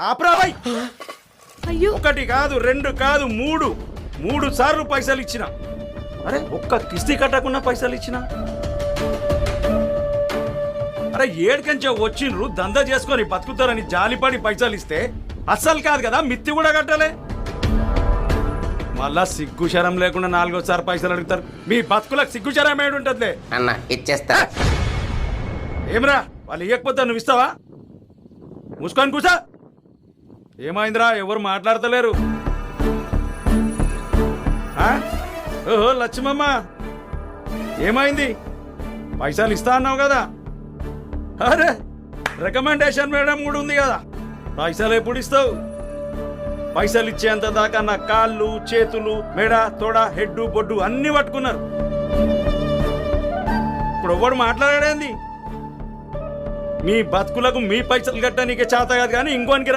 ఆప్రావై అయ్యో ఒకటి కాదు రెండు కాదు మూడు సార్లు పైసలు ఇచ్చిన. అరే ఒక్క కిస్తీ కట్టకుండా పైసలు ఇచ్చిన. అరే ఏడుకంచే వచ్చిండ్రు దందా చేసుకొని బతుకుతారని జాలిపడి పైసలు ఇస్తే అస్సలు కాదు కదా, మిత్తి కూడా కట్టాలి. మళ్ళా సిగ్గు శరం లేకుండా 4వ సారి పైసలు అడుగుతారు. మీ బతుకులకు సిగ్గు శరం ఏడుంటదిలే. అన్న ఇచ్చేస్తా. ఏమరా వాళ్ళు ఇవ్వకపోతే నువ్వు ఇస్తావా? మూసుకొని కూసా. ఏమైందిరా ఎవరు మాట్లాడతలేరు? ఓహో లక్ష్మమ్మ ఏమైంది? పైసలు ఇస్తా అన్నావు కదా. అరే రికమెండేషన్ మేడం కూడా ఉంది కదా. పైసలు ఎప్పుడు ఇస్తావు? పైసలు ఇచ్చేంత దాకా నా కాళ్ళు చేతులు మెడ తోడ హెడ్ బొడ్డు అన్ని పట్టుకున్నారు. ఇప్పుడు ఎవడు మాట్లాడాడేంది? మీ బతుకులకు మీ పైసలు కట్టనీకే చేత కాదు కానీ ఇంకోనికి